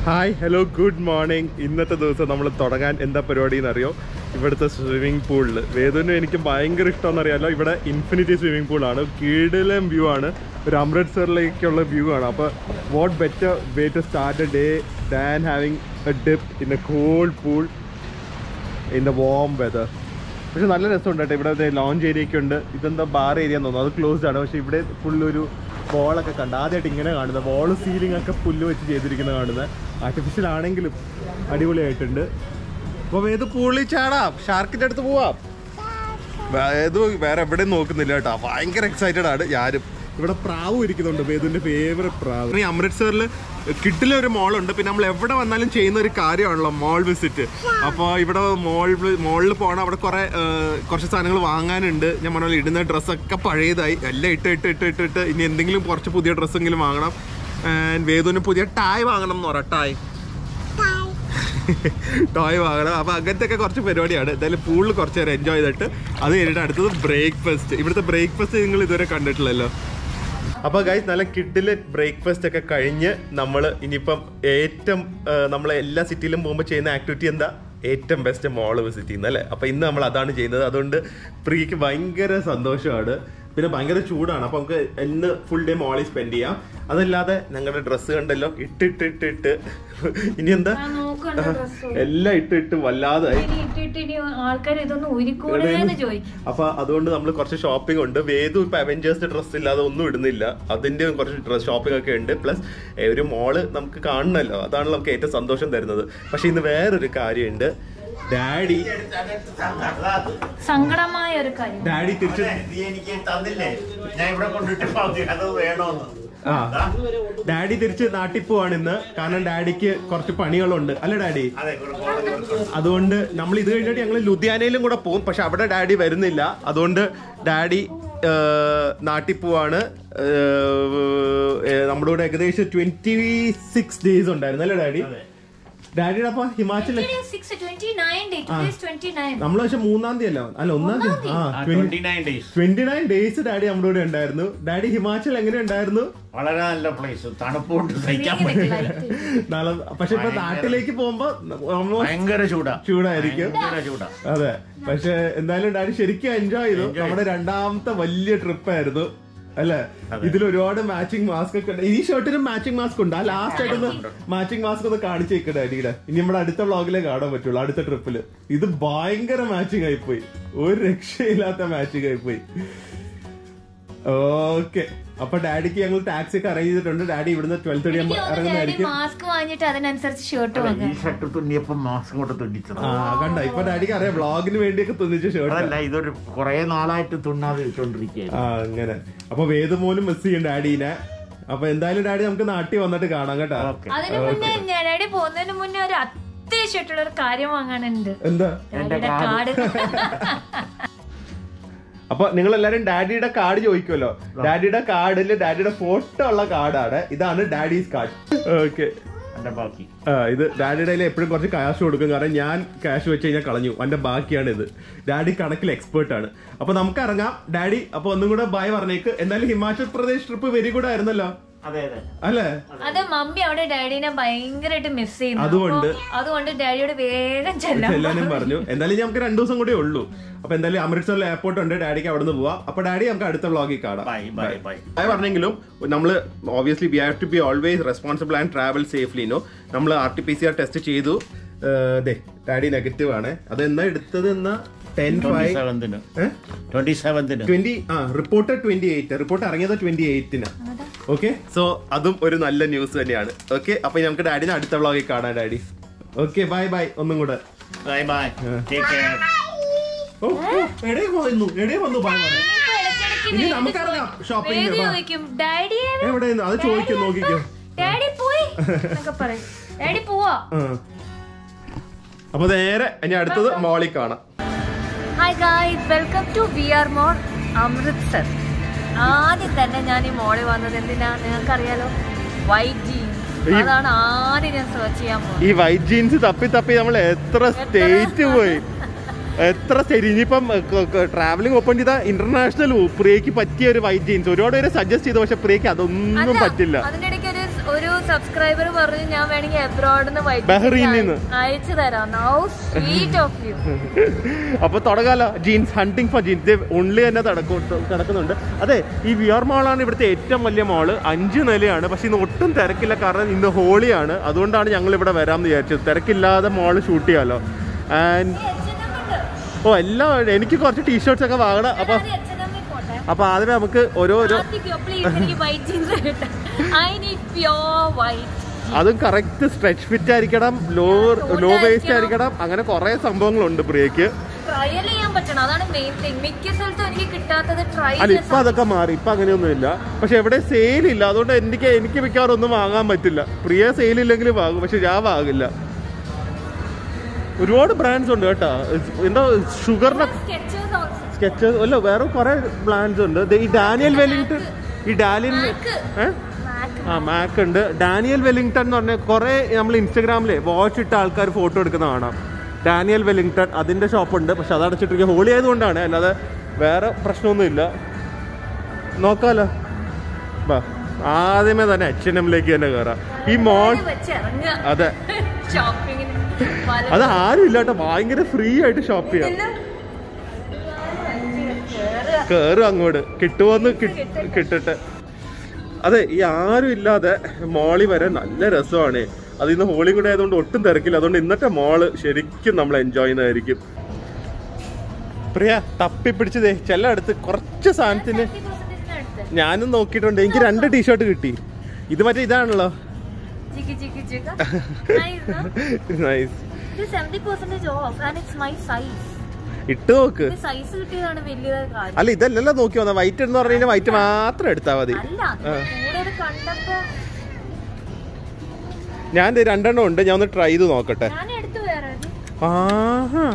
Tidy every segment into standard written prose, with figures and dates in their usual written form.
Hi hello good morning. ഇന്നത്തെ ദിവസം നമ്മൾ തുടങ്ങാൻ എന്താ പരിപാടി എന്നറിയോ? ഇവിടുത്തെ സ്വിമ്മിംഗ് പൂളിൽ വേദുവിനും എനിക്ക് ഭയങ്കര ഇഷ്ടമെന്നറിയാമല്ലോ. ഇവിടെ ഇൻഫിനിറ്റി സ്വിമ്മിംഗ് പൂളാണ്, കീഴിലും വ്യൂ ആണ്, ഒരു അമൃത്സറിലേക്കുള്ള വ്യൂ ആണ്. അപ്പോൾ what better way to start a day than having a dip in a cold pool in the warm weather. പക്ഷെ നല്ല രസമുണ്ട് കേട്ടോ. ഇവിടെ ലോഞ്ച് ഏരിയ ഒക്കെ ഉണ്ട്. ഇതെന്താ ബാർ ഏരിയ എന്ന് തോന്നുന്നു, അത് ക്ലോസ്ഡ് ആണ്. പക്ഷേ ഇവിടെ ഫുള്ളൊരു ബോളൊക്കെ കണ്ട് ആദ്യമായിട്ട് ഇങ്ങനെ കാണുന്നത്. ബോള് സീലിംഗ് ഒക്കെ പുല്ല് വെച്ച് ചെയ്തിരിക്കുന്നത് കാണുന്നത്. ആർട്ടിഫിഷ്യൽ ആണെങ്കിലും അടിപൊളിയായിട്ടുണ്ട്. അപ്പോൾ വേദു പൂളിൽ ചാടാം, ഷാർക്കിൻ്റെ അടുത്ത് പോവാം. വേദു വേറെ എവിടെയും നോക്കുന്നില്ല കേട്ടോ, ഭയങ്കര എക്സൈറ്റഡ് ആണ് ഞാനും. ഇവിടെ പ്രാവ് ഇരിക്കുന്നുണ്ട്, വേദുവിൻ്റെ ഫേവറേറ്റ് പ്രാവ്. ഈ അമൃത്സറിൽ കിഡിലൊരു മോളുണ്ട്. പിന്നെ നമ്മൾ എവിടെ വന്നാലും ചെയ്യുന്ന ഒരു കാര്യമാണല്ലോ മോൾ വിസിറ്റ്. അപ്പോൾ ഇവിടെ മോളിൽ പോകണം. അവിടെ കുറച്ച് സാധനങ്ങൾ വാങ്ങാനുണ്ട്. ഞാൻ പറഞ്ഞാൽ ഇടുന്ന ഡ്രസ്സൊക്കെ പഴയതായി, എല്ലാം ഇട്ട് ഇനി എന്തെങ്കിലും കുറച്ച് പുതിയ ഡ്രസ്സെങ്കിലും വാങ്ങണം. വേദുവിന് പുതിയ ടായ് വാങ്ങണം എന്ന് പറയാം, ടോയ് വാങ്ങണം. അപ്പോൾ അങ്ങനത്തെ ഒക്കെ കുറച്ച് പരിപാടിയാണ്. എന്തായാലും പൂളിൽ കുറച്ച് നേരം എൻജോയ് ചെയ്തിട്ട് അത് കഴിഞ്ഞിട്ട് അടുത്തത് ബ്രേക്ക്ഫാസ്റ്റ്. ഇവിടുത്തെ ബ്രേക്ക്ഫാസ്റ്റ് നിങ്ങൾ ഇതുവരെ കണ്ടിട്ടില്ലല്ലോ. അപ്പോൾ ഗൈസ് നല്ല കിഡില് ബ്രേക്ക്ഫാസ്റ്റ് ഒക്കെ കഴിഞ്ഞ് നമ്മൾ ഇനിയിപ്പം നമ്മൾ എല്ലാ സിറ്റിയിലും പോകുമ്പോൾ ചെയ്യുന്ന ആക്ടിവിറ്റി എന്താ? ഏറ്റവും ബെസ്റ്റ് മോള് വിസിറ്റ് ചെയ്യുന്നത് അല്ലേ? അപ്പോൾ ഇന്ന് നമ്മൾ അതാണ് ചെയ്യുന്നത്. അതുകൊണ്ട് പ്രിയക്ക് ഭയങ്കര സന്തോഷമാണ്. പിന്നെ ഭയങ്കര ചൂടാണ്. അപ്പോൾ നമുക്ക് ഇന്ന് ഫുൾ ഡേ മോളിൽ സ്പെൻഡ് ചെയ്യാം. അതല്ലാതെ ഞങ്ങളുടെ ഡ്രസ്സ് കണ്ടല്ലോ, ഇട്ട് ഇനി എന്താ എല്ലാം ഇട്ട് വല്ലാതായി. അപ്പൊ അതുകൊണ്ട് നമ്മൾ കുറച്ച് ഷോപ്പിംഗ് ഉണ്ട്. വേദു ഇപ്പൊ അവെഞ്ചേഴ്സിന്റെ ഡ്രസ്സ് ഇല്ലാതെ ഒന്നും ഇടുന്നില്ല. അതിന്റെ കുറച്ച് ഡ്രസ് ഷോപ്പിംഗ് ഒക്കെ ഉണ്ട്. പ്ലസ് ഒരു മോള് നമുക്ക് കാണണല്ലോ, അതാണ് നമുക്ക് ഏറ്റവും സന്തോഷം തരുന്നത്. പക്ഷെ ഇന്ന് വേറൊരു കാര്യമുണ്ട്. ഡാഡി സങ്കടമായ ഒരു കാര്യം, ഡാഡി തിരിച്ചു ഡാഡി തിരിച്ച് നാട്ടിൽ പോവാണ് ഇന്ന്. കാരണം ഡാഡിക്ക് കുറച്ച് പണികളുണ്ട് അല്ലേ ഡാഡി? അതുകൊണ്ട് നമ്മൾ ഇത് കഴിഞ്ഞിട്ട് ഞങ്ങൾ ലുധിയാനയിലും കൂടെ പോകും. പക്ഷെ അവിടെ ഡാഡി വരുന്നില്ല. അതുകൊണ്ട് ഡാഡി നാട്ടിൽ പോവാണ്. നമ്മുടെ കൂടെ ഏകദേശം 26 days ഉണ്ടായിരുന്നു അല്ലേ ഡാഡി? ഡാഡിയുടെ അപ്പൊ ഹിമാചൽ നമ്മള് പക്ഷെ 3-ാം തീയതി അല്ല 1-ാം തീയതി 29 days ഡാഡി നമ്മുടെ കൂടെ ഉണ്ടായിരുന്നു. ഡാഡി ഹിമാചൽ എങ്ങനെ ഉണ്ടായിരുന്നു? വളരെ നല്ല പ്ലേസ്, തണുപ്പോട്ട് സഹിക്കാൻ പക്ഷെ ഇപ്പൊ നാട്ടിലേക്ക് പോകുമ്പോ ഭയങ്കര ചൂടായിരിക്കും. അതെ, പക്ഷെ എന്തായാലും ഡാഡി ശരിക്കും എൻജോയ് ചെയ്തു. നമ്മുടെ 2ാമത്തെ വലിയ ട്രിപ്പായിരുന്നു അല്ലെ? ഇതിൽ ഒരുപാട് മാച്ചിങ് മാസ്ക് ഒക്കെ ഉണ്ട്. ഈ ഷർട്ടിനും മാച്ചിങ് മാസ്ക് ഉണ്ട്. ആ ലാസ്റ്റ് ആയിട്ടൊന്ന് മാച്ചിങ് മാസ്ക് ഒന്ന് കാണിച്ചേക്കട്ടെ ഡാഡിയുടെ. ഇനി നമ്മുടെ അടുത്ത വ്ളോഗിലേ കാണാൻ പറ്റുള്ളൂ, അടുത്ത ട്രിപ്പില്. ഇത് ഭയങ്കര മാച്ചിങ് ആയിപ്പോയി, ഒരു രക്ഷയില്ലാത്ത മാച്ചിങ് ആയിപ്പോയി. ഓക്കെ, അപ്പൊ ഡാഡിക്ക് ഞങ്ങൾ ടാക്സി ഒക്കെ അറേഞ്ച് ചെയ്തിട്ടുണ്ട്. ഡാഡി ഇവിടുന്ന് 12:30 ആകുമ്പോൾ ഇറങ്ങുന്നതായിരിക്കും. കണ്ട ഇപ്പൊ ഡാഡിക്ക് അറിയാം, വ്ളോഗിന് വേണ്ടിയൊക്കെ തുന്നിച്ച ഷർട്ട്. ഇതൊരു കുറെ നാളായിട്ട് തുന്നാതെ വെച്ചോണ്ടിരിക്കുക. അങ്ങനെ അപ്പൊ വേദമോനും മിസ് ചെയ്യും ഡാഡീനെ. അപ്പൊ എന്തായാലും ഡാഡി നമുക്ക് നാട്ടിൽ വന്നിട്ട് കാണാം കേട്ടോ. ഡാഡി പോകുന്നതിന് മുന്നേ ഒരു അത്യാവശ്യമായിട്ടുള്ള ഒരു കാര്യം വാങ്ങാനുണ്ട്. എന്താ? കാർഡ്. അപ്പൊ നിങ്ങൾ എല്ലാരും ഡാഡിയുടെ കാർഡ് ചോദിക്കുമല്ലോ. ഡാഡിയുടെ കാർഡില് ഡാഡിയുടെ ഫോട്ടോ ഉള്ള കാർഡാണ്. ഇതാണ് ഡാഡീസ് കാർഡ്. ഓക്കെ, ഇത് ഡാഡിയുടെ എപ്പോഴും കുറച്ച് ക്യാഷ് കൊടുക്കും. കാരണം ഞാൻ ക്യാഷ് വെച്ച് കഴിഞ്ഞാൽ കളഞ്ഞു. അതിന്റെ ബാക്കിയാണ് ഇത്. ഡാഡി കണക്കിൽ എക്സ്പേർട്ട് ആണ്. അപ്പൊ നമുക്ക് ഇറങ്ങാം ഡാഡി. അപ്പൊ ഒന്നും കൂടെ ബൈ പറഞ്ഞേക്ക്. എന്തായാലും Himachal Pradesh trip very good ആയിരുന്നല്ലോ അല്ലേ? അത് മമ്മി അവിടെ ഡാഡിനെ ഭയങ്കരമായിട്ട് മിസ് ചെയ്യുന്നു. അതുകൊണ്ട് ഡാഡിയോട് വേഗം ചെല്ലാനും പറഞ്ഞു. എന്തായാലും നമുക്ക് 2 ദിവസം കൂടെ ഉള്ളൂ. അപ്പൊ എന്തായാലും അമൃത്സറിൽ എയർപോർട്ട് ഉണ്ട്, ഡാഡിക്ക് അവിടെ നിന്ന് പോവാം. അപ്പൊ ഡാഡി നമുക്ക് അടുത്ത വ്ളോഗിൽ കാണാം. ബൈ പറഞ്ഞെങ്കിലും നമ്മള് obviously we have to be always responsible and travel safely. നമ്മൾ RT-PCR ടെസ്റ്റ് ചെയ്തു. ഡാഡി നെഗറ്റീവ് ആണ്. അത് എന്നാ എടുത്തത്? എന്നാ റിപ്പോർട്ട് 28 റിപ്പോർട്ട് ഇറങ്ങിയത് 28-ന്. ഓക്കെ, സോ അതും ഒരു നല്ല ന്യൂസ് തന്നെയാണ്. ഓക്കെ, അപ്പൊ നമുക്ക് ഡാഡിനെ അടുത്ത വ്ളോഗിൽ കാണാം ഡാഡി. Okay, bye bye. ഒന്നും കൂടെ ബൈ ബൈ. Take care. വന്നു ബൈ ബൈ. ഇനി നമുക്കറിയാം ഷോപ്പിംഗ് എവിടെ അത് ചോദിക്കും, നോക്കിക്കോ. അപ്പൊ നേരെ ഇനി അടുത്തത് മോളിൽ കാണാം. Hi guys, welcome to VR mall Amritsar. ആദ്യം തന്നെ ഞാൻ ഈ മോളിൽ വന്നത് എന്തിനാ നിങ്ങൾക്കറിയാലോ? White jeans. അതാണ് ആദ്യം ഞാൻ സെർച്ച് ചെയ്യാൻ പോകുന്നത്. ഈ വൈറ്റ് ജീൻസ് തപ്പി നമ്മൾ എത്ര സ്റ്റേറ്റ് പോയി, എത്ര സ്റ്റേറ്റ്. ഇനിയിപ്പം ട്രാവലിംഗ് ഓപ്പൺ ചെയ്ത ഇന്റർനാഷണൽ പ്രിയക്ക് പറ്റിയ ഒരു വൈറ്റ് ജീൻസ് ഒരുപാട് പേര് സജസ്റ്റ് ചെയ്തു, പക്ഷെ പ്രിയക്ക് അതൊന്നും പറ്റില്ല. അതിനിടയ്ക്ക് ഒരു സബ്സ്ക്രൈബർ പറഞ്ഞു ഞാൻ വേണമെങ്കിൽ അബ്രോഡിന്ന് ബഹ്റൈനിൽ നിന്ന് അയച്ചു തരാം. അപ്പൊ തുടങ്ങാലോ. Jeans, hunting for jeans only തന്നെ കിടക്കുന്നുണ്ട്. അതെ, ഈ VR മോളാണ് ഇവിടുത്തെ ഏറ്റവും വലിയ മോള്. 5 നിലയാണ്. പക്ഷെ ഇന്ന് ഒട്ടും തിരക്കില്ല, കാരണം ഇന്ന് ഹോളിയാണ്. അതുകൊണ്ടാണ് ഞങ്ങൾ ഇവിടെ വരാമെന്ന് വിചാരിച്ചത്. തിരക്കില്ലാതെ മോള് ഷൂട്ട് ചെയ്യാലോ. ആൻഡ് എല്ലാം എനിക്ക് കുറച്ച് ടീഷർട്ട്സ് ഒക്കെ വാങ്ങണം. അപ്പൊ ആദ്യമേ നമുക്ക് ഓരോരോ അതും കറക്റ്റ് സ്ട്രെച്ച് ഫിറ്റ് ആയിരിക്കണം, ലോ വേസ്റ്റ് ആയിരിക്കണം. അങ്ങനെ കുറെ സംഭവങ്ങളുണ്ട് പ്രിയക്ക്. അല്ല, ഇപ്പൊ അതൊക്കെ മാറി, ഇപ്പൊ അങ്ങനെയൊന്നും ഇല്ല. പക്ഷെ എവിടെ സെയിൽ ഇല്ല, അതുകൊണ്ട് എനിക്ക് മിക്കവാറും ഒന്നും വാങ്ങാൻ പറ്റില്ല. പ്രിയ സെയിൽ ഇല്ലെങ്കിൽ വാങ്ങും, പക്ഷെ ഞാൻ വാങ്ങില്ല. ഒരുപാട് ബ്രാൻഡ്സ് ഉണ്ട് കേട്ടോ. എന്താ ഷുഗറിന്റെ സ്കെച്ചേഴ്സ് അല്ല, വേറെ കുറെ ബ്രാൻഡ്സ് ഉണ്ട്. ഈ ഡാനിയൽ വെല്ലിംഗ്ടൺ, മാക്ക് ഉണ്ട്. ഡാനിയൽ വെല്ലിംഗ്ടൺ എന്ന് പറഞ്ഞാൽ കുറെ നമ്മൾ ഇൻസ്റ്റാഗ്രാമില് വാച്ച് ഇട്ട ആൾക്കാർ ഫോട്ടോ എടുക്കുന്ന കാണാം. ഡാനിയൽ വെല്ലിംഗ്ടൺ, അതിന്റെ ഷോപ്പുണ്ട്. പക്ഷെ അത് അടച്ചിട്ടിരിക്കുക, ഹോളി ആയതുകൊണ്ടാണ്, അല്ലാതെ വേറെ പ്രശ്നമൊന്നുമില്ല. നോക്കാലോ. ആദ്യമേ തന്നെ H&Mലേക്ക് തന്നെ കയറാം. ഈ മോൾ, അതെ, അത് ആരും ഇല്ല കേട്ടോ. ഭയങ്കര ഫ്രീ ആയിട്ട് ഷോപ്പ് ചെയ്യാം. കേറും അങ്ങോട്ട്, കിട്ടുമോന്ന് കിട്ടട്ടെ. അതെ, ഈ ആരും ഇല്ലാതെ മോളി വരെ നല്ല രസമാണ്. അത് ഇന്ന് ഹോളി കൂടെ ആയതുകൊണ്ട് ഒട്ടും തിരക്കില്ല. അതുകൊണ്ട് ഇന്നത്തെ മോള് ശരിക്കും നമ്മൾ എൻജോയ് ചെയ്യുന്നതായിരിക്കും. പ്രിയ തപ്പിപ്പിടിച്ചതേ ചിലയിടത്ത് കുറച്ച് സാധനത്തിന് ഞാനും നോക്കിയിട്ടുണ്ട്. എനിക്ക് 2 ടീഷർട്ട് കിട്ടി. ഇത് മറ്റേ ഇതാണല്ലോ. ഇട്ട് നോക്ക്. അല്ല, ഇതല്ലല്ലോ നോക്കി വന്ന. വൈറ്റ് എന്ന് പറഞ്ഞാൽ വൈറ്റ് മാത്രം എടുത്താ മതി. ഞാൻ 2 ഉണ്ട്, ഞാൻ ഒന്ന് ട്രൈ ചെയ്ത് നോക്കട്ടെ. ആഹാ,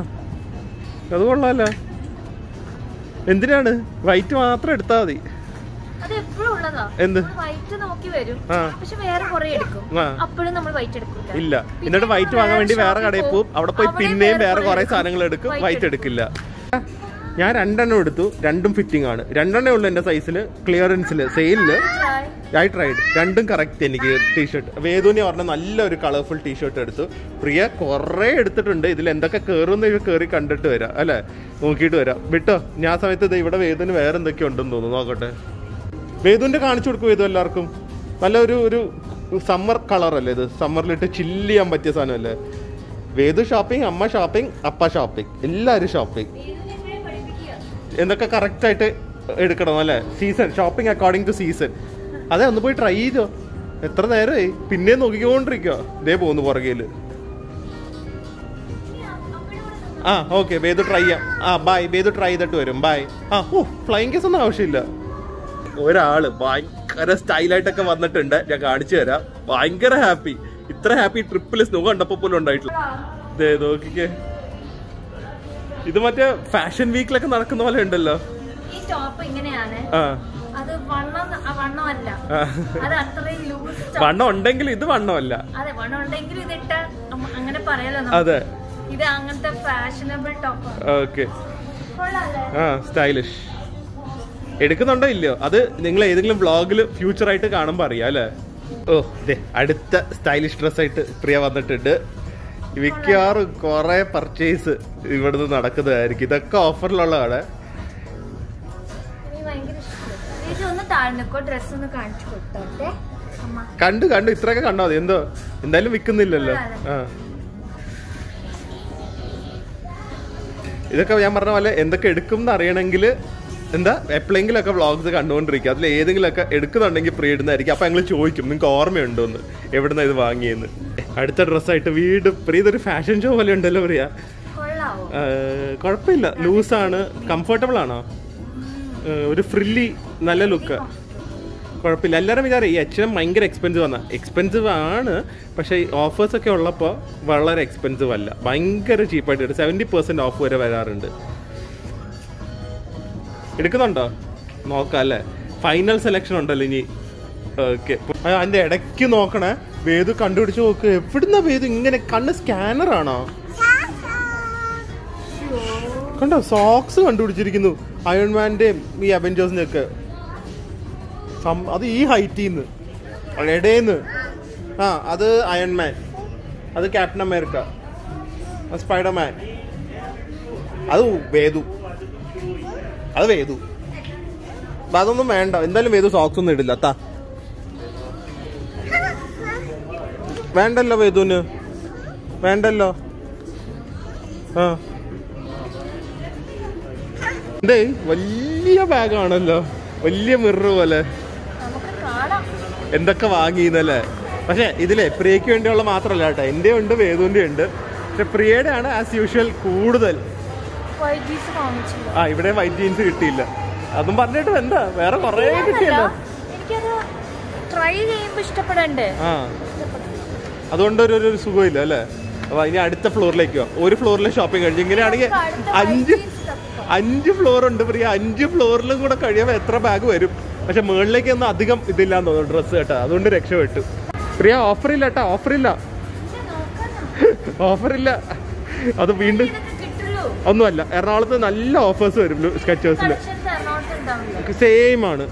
അത് കൊള്ളാലോ. എന്തിനാണ് വൈറ്റ് മാത്രം എടുത്താ മതി? എന്ത് ഇല്ല, എന്നിട്ട് വൈറ്റ് വാങ്ങാൻ വേണ്ടി വേറെ കടയിൽ പോവും. അവിടെ പോയി പിന്നെയും വേറെ കുറെ സാധനങ്ങൾ എടുക്കും. വൈറ്റ് എടുക്കില്ല. ഞാൻ 2 എടുത്തു. 2 ഫിറ്റിംഗ് ആണ്. 2 ഉള്ളു എന്റെ സൈസില്. ക്ലിയറൻസില്, സെയിലില് ഐ ട്രൈഡ്. 2 കറക്റ്റ് എനിക്ക്. ടീഷർട്ട് വേദുവിനെ പറഞ്ഞ നല്ലൊരു കളർഫുൾ ടീഷർട്ട് എടുത്തു. പ്രിയ കുറെ എടുത്തിട്ടുണ്ട്. ഇതിൽ എന്തൊക്കെ കയറുമെന്ന് കയറി കണ്ടിട്ട് വരാം, അല്ലെ, നോക്കിയിട്ട് വരാം. വിട്ടോ, ഞാൻ സമയത്ത് ഇവിടെ വേദുവിന് വേറെ എന്തൊക്കെ ഉണ്ടെന്ന് തോന്നുന്നു. നോക്കട്ടെ. വേദുവിന്റെ കാണിച്ചു കൊടുക്കും. വേദു എല്ലാവർക്കും നല്ലൊരു സമ്മർ കളർ അല്ലേ ഇത്? സമ്മറിലിട്ട് ചില്ല് ചെയ്യാൻ പറ്റിയ സാധനമല്ലേ? വേദു ഷോപ്പിംഗ്, അമ്മ ഷോപ്പിംഗ്, അപ്പ ഷോപ്പിംഗ്, എല്ലാവരും ഷോപ്പിംഗ്. എന്തൊക്കെ കറക്റ്റ് ആയിട്ട് എടുക്കണം അല്ലേ? Season shopping according to season. അതെ, ഒന്ന് പോയി ട്രൈ ചെയ്തോ. എത്ര നേരമായി പിന്നെ നോക്കിക്കൊണ്ടിരിക്കോ. ഇതേ പോകുന്നു പുറകേല്. ഓക്കെ, വേദു ട്രൈ ചെയ്യാം. ബൈ. വേദു ട്രൈ ചെയ്തിട്ട് വരും. ബൈ. ഫ്ലൈങ് കേസ് ഒന്നും ആവശ്യമില്ല. ഒരാള് ഭയങ്കര സ്റ്റൈലായിട്ടൊക്കെ വന്നിട്ടുണ്ട്. ഞാൻ കാണിച്ചു തരാം. ഭയങ്കര ഹാപ്പി. ഇത്ര ഹാപ്പി ട്രിപ്പിൽ സ്നോ കണ്ടപ്പോ പോലും ഉണ്ടായിട്ടില്ല. നോക്കിക്കേ, ഇത് മറ്റേ ഫാഷൻ വീക്കിലൊക്കെ നടക്കുന്ന പോലെ ഉണ്ടല്ലോ. വണ്ണം ഉണ്ടെങ്കിൽ ഇത് വണ്ണമല്ല. അതെ, ഓക്കെ. സ്റ്റൈലിഷ്. എടുക്കുന്നുണ്ടോ ഇല്ലയോ അത് നിങ്ങൾ ഏതെങ്കിലും വ്ളോഗിൽ ഫ്യൂച്ചറായിട്ട് കാണുമ്പോൾ അറിയാം അല്ലേ? അടുത്ത സ്റ്റൈലിഷ് ഡ്രസ്സായിട്ട് പ്രിയ വന്നിട്ടുണ്ട്. മിക്കവാറും കുറെ പർച്ചേസ് ഇവിടുന്ന് നടക്കുന്നതായിരിക്കും. ഇതൊക്കെ ഓഫറിലുള്ളതാണ്. കണ്ടു ഇത്രയൊക്കെ കണ്ടോ മതി. എന്തായാലും വിൽക്കുന്നില്ലല്ലോ. ഇതൊക്കെ ഞാൻ പറഞ്ഞ പോലെ എന്തൊക്കെ എടുക്കും എന്ന് അറിയണമെങ്കിൽ എന്താ എപ്പോഴെങ്കിലൊക്കെ വ്ളോഗ്സ് കണ്ടുകൊണ്ടിരിക്കുക. അതിൽ ഏതെങ്കിലുമൊക്കെ എടുക്കുന്നുണ്ടെങ്കിൽ പ്രിയ ഇടുന്നതായിരിക്കും. അപ്പം ഞങ്ങൾ ചോദിക്കും നിങ്ങൾക്ക് ഓർമ്മയുണ്ടോ എന്ന്, എവിടുന്ന ഇത് വാങ്ങിയെന്ന്. അടുത്ത ഡ്രസ്സായിട്ട് വീട് പ്രിയ ഇതൊരു ഫാഷൻ ഷോ പോലെ ഉണ്ടല്ലോ പ്രിയ. കുഴപ്പമില്ല, ലൂസാണ്, കംഫർട്ടബിൾ ആണോ, ഒരു ഫ്രില്ലി നല്ല ലുക്ക്, കുഴപ്പമില്ല. എല്ലാവരും വിചാരം ഈ H&M ഭയങ്കര എക്സ്പെൻസീവ് ആണ്, പക്ഷേ ഓഫേഴ്സ് ഒക്കെ ഉള്ളപ്പോൾ വളരെ എക്സ്പെൻസീവ് അല്ല, ഭയങ്കര ചീപ്പായിട്ട് 70% ഓഫ് വരെ വരാറുണ്ട്. എടുക്കുന്നുണ്ടോ നോക്കാം അല്ലേ? ഫൈനൽ സെലക്ഷൻ ഉണ്ടല്ലോ ഇനി. ഓക്കെ, അതിൻ്റെ ഇടയ്ക്ക് നോക്കണേ. വേദു കണ്ടുപിടിച്ച് നോക്ക്. എവിടുന്ന വേദു ഇങ്ങനെ കണ്ണ് സ്കാനറാണോ? കണ്ടോ, സോക്സ് കണ്ടുപിടിച്ചിരിക്കുന്നു അയൺമാൻ്റെയും ഈ അവെഞ്ചേഴ്സിൻ്റെ ഒക്കെ. അത് ഈ ഹൈറ്റിന്ന് ഇടേന്ന്. അത് അയൺമാൻ, അത് ക്യാപ്റ്റൻ അമേരിക്ക, അത് സ്പൈഡർമാൻ, അത് വേദു, അത് വേദു. അതൊന്നും വേണ്ട, എന്തായാലും വേദു സോക്സ് ഒന്നും ഇടില്ല. വേണ്ടല്ലോ വേദുവിന്, വേണ്ടല്ലോ. എന്തേ വലിയ ബാഗാണല്ലോ, വലിയ മിറർ പോലെ. എന്തൊക്കെ വാങ്ങിയെന്നല്ലേ? പക്ഷെ ഇതിലെ പ്രിയയ്ക്ക് വേണ്ടിയുള്ള മാത്രമല്ല കേട്ടോ, എൻ്റെ ഉണ്ട് വേദുവിൻ്റെ ഉണ്ട്. പക്ഷെ പ്രിയയുടെ ആണ് ആസ് യൂഷ്വൽ കൂടുതൽ. ഇവിടെ വൈറ്റ് ജീൻസ് കിട്ടിയില്ല, അതും പറഞ്ഞിട്ട് എന്താ വേറെ കൊറേ കിട്ടിയല്ലോ. അതുകൊണ്ട് ഒരു സുഖമില്ല അല്ലേ? അപ്പൊ ഇനി അടുത്ത ഫ്ലോറിലേക്ക് പോവാം. ഒരു ഫ്ലോറിലെ ഷോപ്പിംഗ് കഴിഞ്ഞു. ഇങ്ങനെയാണെങ്കിൽ 5 ഫ്ലോർ ഉണ്ട് പ്രിയ. 5 ഫ്ലോറിലും കൂടെ കഴിയുമ്പോൾ എത്ര ബാഗ് വരും? പക്ഷെ മുകളിലേക്ക് ഒന്നും അധികം ഇതില്ലാന്ന് തോന്നുന്നു ഡ്രസ്സ് കേട്ടോ, അതുകൊണ്ട് രക്ഷപ്പെട്ടു. പ്രിയ ഓഫറില്ല കേട്ടോ, ഓഫറില്ല. അത് വീണ്ടും ഒന്നുമല്ല, എറണാകുളത്ത് നല്ല ഓഫേഴ്സ് വരും സ്കെച്ചേഴ്സിൽ, സെയിം ആണ്.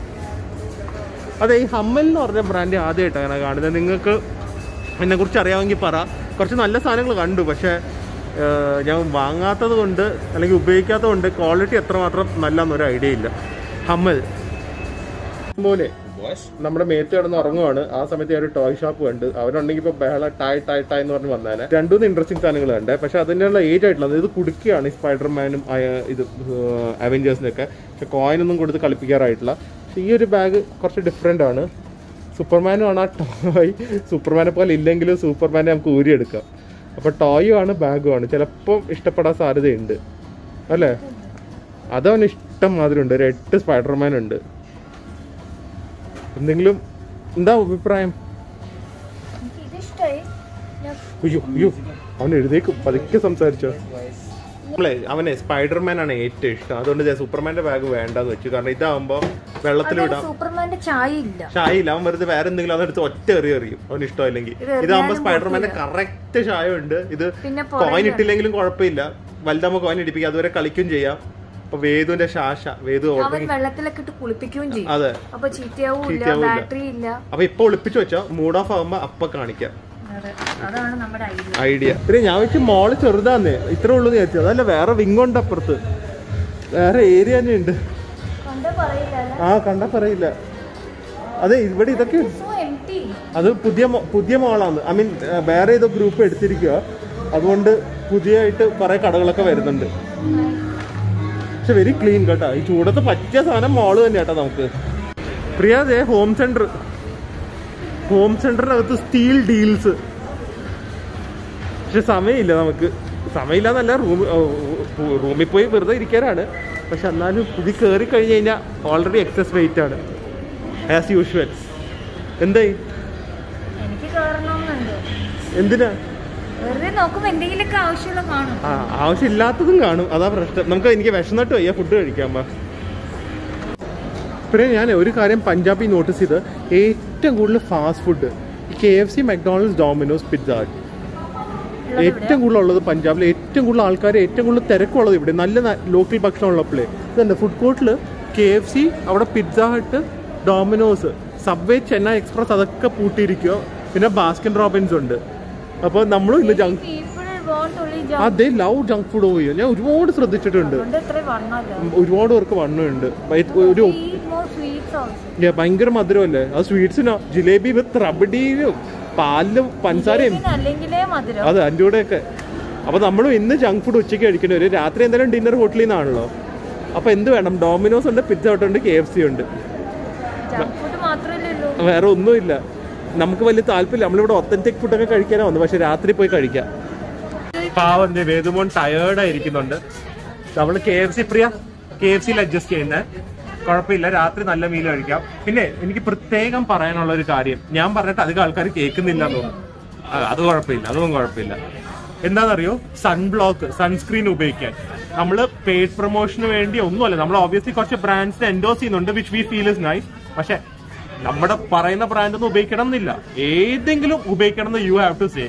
അതെ, ഈ ഹമ്മൽ എന്ന് പറഞ്ഞ ബ്രാൻഡ് ആദ്യമായിട്ടാണ് അങ്ങനെ കാണുന്നത്. നിങ്ങൾക്ക് എന്നെ കുറിച്ച് അറിയാമെങ്കിൽ പറ. കുറച്ച് നല്ല സാധനങ്ങൾ കണ്ടു, പക്ഷേ ഞാൻ വാങ്ങാത്തത് കൊണ്ട് അല്ലെങ്കിൽ ഉപയോഗിക്കാത്തത് കൊണ്ട് ക്വാളിറ്റി എത്രമാത്രം നല്ലതെന്നൊരു ഐഡിയ ഇല്ല. ഹമ്മൽ പോലെ നമ്മുടെ മേത്ത് കിടന്ന് ഉറങ്ങുവാണ്. ആ സമയത്ത് ഞാൻ ഒരു ടോയ് ഷോപ്പ് കണ്ട്. അവരുണ്ടെങ്കിൽ ഇപ്പോൾ ബഹള ടായ് എന്ന് പറഞ്ഞ് വന്നേനെ. 2 ഇൻട്രസ്റ്റിംഗ് സാധനങ്ങൾ കണ്ടേ. പക്ഷെ അതിനുള്ള ഏജ് ആയിട്ടുള്ളത് ഇത് കുടുക്കുകയാണ്, ഈ സ്പൈഡർമാനും ഇത് അവെഞ്ചേഴ്സിനൊക്കെ. പക്ഷെ കോയിനൊന്നും കൊടുത്ത് കളിപ്പിക്കാറായിട്ടില്ല. പക്ഷെ ഈ ഒരു ബാഗ് കുറച്ച് ഡിഫറെൻ്റ് ആണ്. സൂപ്പർമാനും ആണ് ആ ടോയ്. സൂപ്പർമാനെ പോലെ ഇല്ലെങ്കിലും സൂപ്പർമാനെ നമുക്ക് ഊരിയെടുക്കാം. അപ്പോൾ ടോയും ആണ് ബാഗും ആണ്. ചിലപ്പം ഇഷ്ടപ്പെടാൻ സാധ്യതയുണ്ട് അല്ലേ? അതവന് ഇഷ്ടം മാതിരി ഉണ്ട്. ഒരു 8 സ്പൈഡർമാൻ ഉണ്ട്. എന്തെങ്കിലും എന്താ അഭിപ്രായം? അയ്യോ അവൻ എഴുതേക്കും, പതുക്കെ സംസാരിച്ചോ. അവനെ സ്പൈഡർമാൻ ആണ് ഏറ്റവും ഇഷ്ടം. അതുകൊണ്ട് സൂപ്പർമാന്റെ ബാഗ് വേണ്ടെന്ന് വെച്ചു. കാരണം ഇതാവുമ്പോ വെള്ളത്തിൽ വിടാം. ചായ ഇല്ല, അവൻ വെറുതെ വേറെ എന്തെങ്കിലും അതെടുത്ത് ഒറ്റ എറിയും അവന് ഇഷ്ടമില്ലെങ്കിൽ. ഇതാവുമ്പോ സ്പൈഡർമാന്റെ കറക്റ്റ് ചായ ഉണ്ട്. ഇത് കോയിൻ ഇട്ടില്ലെങ്കിലും കുഴപ്പമില്ല, വലുതാകുമ്പോ കോയിൻ ഇടിപ്പിക്കുക, അതുവരെ കളിക്കും ചെയ്യാം. അപ്പൊ വേദുവിന്റെ വേദു വെള്ളത്തിലൊക്കെ ഇട്ട് കുളിപ്പിക്കുകയും ചെയ്യും. അതെ, അപ്പൊ ചീത്തയാവൂല. അപ്പൊ ഇപ്പൊ ഒളിപ്പിച്ചു വെച്ചോ, മൂഡ് ഓഫ് ആവുമ്പോ അപ്പൊ കാണിക്കാം. അതാണ് നമ്മുടെ ഐഡിയ. പിന്നെ ഞാൻ വെച്ച് മോള് ചെറുതാന്നേ, ഇത്ര ഉള്ളു വിചാരിച്ചു. അതല്ല, വേറെ വിങ് ഉണ്ട് അപ്പുറത്ത്, വേറെ ഏരിയ തന്നെ ഉണ്ട്. കണ്ടാ പറയില്ല. അതെ, ഇവിടെ ഇതൊക്കെ അത് പുതിയ മോളാണ്. ഐ മീൻ വേറെ ഏതോ ഗ്രൂപ്പ് എടുത്തിരിക്കുക, അതുകൊണ്ട് പുതിയതായിട്ട് കുറെ കടകളൊക്കെ വരുന്നുണ്ട്. പക്ഷെ വെരി ക്ലീൻ കേട്ടോ. ഈ ചൂടത്ത് പറ്റിയ സാധനം മോള് തന്നെ കേട്ടോ നമുക്ക്. പ്രിയ, അതെ ഹോം സെന്ററിനകത്ത് സ്റ്റീൽ ഡീൽസ്. പക്ഷെ സമയമില്ല നമുക്ക്. സമയമില്ലാന്നല്ല, റൂമിൽ പോയി വെറുതെ ഇരിക്കാനാണ്. പക്ഷെ എന്നാലും ഇത് കയറി കഴിഞ്ഞ് കഴിഞ്ഞാൽ ഓൾറെഡി എക്സസ് വെയിറ്റ് ആണ് ആസ് യൂഷ്വൽ. എന്തായി? എന്തിനാ? ആവശ്യമില്ലാത്തതും കാണും, അതാ പ്രശ്നം. എനിക്ക് വിശന്നിട്ട് വയ്യ, ഫുഡ് കഴിക്കാം. പിന്നെ ഞാൻ ഒരു കാര്യം പഞ്ചാബി നോട്ടീസ് ചെയ്ത്, ഏറ്റവും കൂടുതൽ fast food KFC, McDonald's, Domino's, Pizza Hut ഏറ്റവും കൂടുതൽ ഉള്ളത് പഞ്ചാബിൽ. ഏറ്റവും കൂടുതൽ ആൾക്കാർ, ഏറ്റവും കൂടുതൽ തിരക്കുള്ളത് ഇവിടെ. നല്ല ലോക്കൽ ഭക്ഷണം ഉള്ളപ്പോഴേ ഇതുണ്ട്. ഫുഡ് കോർട്ടിൽ KFC, അവിടെ pizza hut, Domino's, subway, Chennai express അതൊക്കെ പൂട്ടിയിരിക്കുക. പിന്നെ ബാസ്കിൻ റോബിൻസ് ഉണ്ട്. അപ്പോൾ നമ്മളും ഇന്ന് അതേ ലവ് ജങ്ക് ഫുഡ് പോയി. ഞാൻ ഒരുപാട് ശ്രദ്ധിച്ചിട്ടുണ്ട്. ഒരുപാട് പേർക്ക് വണ്ണമുണ്ട്. ഭയങ്കര മധുരമല്ലേ അത് സ്വീറ്റ്സിനോ? ജിലേബി വിത്ത് റബഡിയും പാലിലും പഞ്ചസാരയും, അതെ അതിൻ്റെ കൂടെയൊക്കെ. അപ്പോൾ നമ്മളും ഇന്ന് ജങ്ക് ഫുഡ് ഉച്ചയ്ക്ക് കഴിക്കേണ്ടി വരും. രാത്രി എന്തായാലും ഡിന്നർ ഹോട്ടലിൽ നിന്നാണല്ലോ. അപ്പോൾ എന്ത് വേണം? ഡോമിനോസ് ഉണ്ട്, പിസ്സ ഹട്ട് ഉണ്ട്, KFC ഉണ്ട്. വേറെ ഒന്നുമില്ല. നമുക്ക് വലിയ താല്പര്യമില്ല. നമ്മളിവിടെ ഒത്തന്റിക് ഫുഡൊക്കെ കഴിക്കാനാണ് വന്നത്, പക്ഷെ രാത്രി പോയി കഴിക്കാം. പാവം വേദുമോൻ ടയേർഡായിരിക്കുന്നുണ്ട്. നമ്മൾ KFCയിൽ അഡ്ജസ്റ്റ് ചെയ്യുന്നത് കുഴപ്പമില്ല. രാത്രി നല്ല മീൽ കഴിക്കാം. പിന്നെ എനിക്ക് പ്രത്യേകം പറയാനുള്ള ഒരു കാര്യം, ഞാൻ പറഞ്ഞിട്ട് അധികം ആൾക്കാർ കേൾക്കുന്നില്ല എന്ന് തോന്നുന്നു. അത് കുഴപ്പമില്ല, അതൊന്നും കുഴപ്പമില്ല. എന്താണെന്നറിയോ? സൺസ്ക്രീൻ ഉപയോഗിക്കാൻ. നമ്മൾ പെയ്ഡ് പ്രൊമോഷന് വേണ്ടി ഒന്നുമല്ല. നമ്മൾ ഓബിയസ്ലി കുറച്ച് ബ്രാൻഡ്സിനെ എൻഡോസ് ചെയ്യുന്നുണ്ട്, which we feel is nice. പക്ഷെ നമ്മുടെ പറയുന്ന ബ്രാൻഡൊന്നും ഉപയോഗിക്കണം എന്നില്ല. ഏതെങ്കിലും ഉപയോഗിക്കണം എന്ന് യു ഹാവ് ടു സേ.